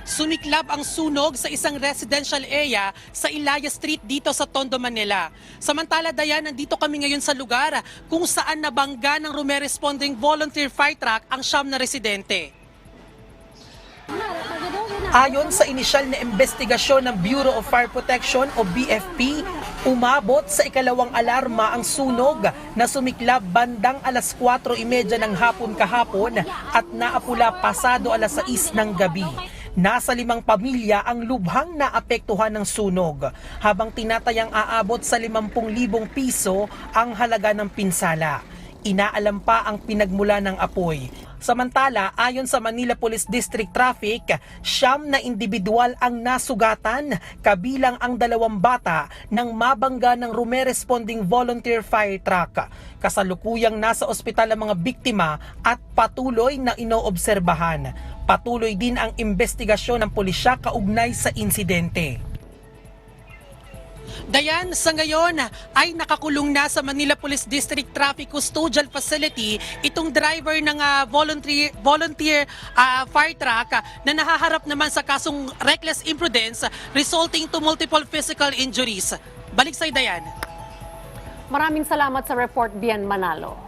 Sumiklab ang sunog sa isang residential area sa Ilaya Street dito sa Tondo, Manila. Samantala, Dayan, nandito kami ngayon sa lugar kung saan nabangga ng responding volunteer fire truck ang 9 na residente. Ayon sa inisyal na investigasyon ng Bureau of Fire Protection o BFP, umabot sa ikalawang alarma ang sunog na sumiklab bandang alas 4:30 ng hapon kahapon at naapula pasado alas 6 ng gabi. Nasa 5 pamilya ang lubhang naapektuhan ng sunog, habang tinatayang aabot sa 50,000 piso ang halaga ng pinsala. Inaalam pa ang pinagmula ng apoy. Samantala, ayon sa Manila Police District Traffic, 9 na individual ang nasugatan, kabilang ang 2 bata ng mabangga ng responding volunteer fire truck. Kasalukuyang nasa ospital ang mga biktima at patuloy na inoobserbahan. Patuloy din ang investigasyon ng pulisya kaugnay sa insidente. Dayan, sa ngayon ay nakakulong na sa Manila Police District Traffic Custodial Facility itong driver ng volunteer fire truck na nahaharap naman sa kasong reckless imprudence resulting to multiple physical injuries. Balik sa'yo, Dayan. Maraming salamat sa report, Bian Manalo.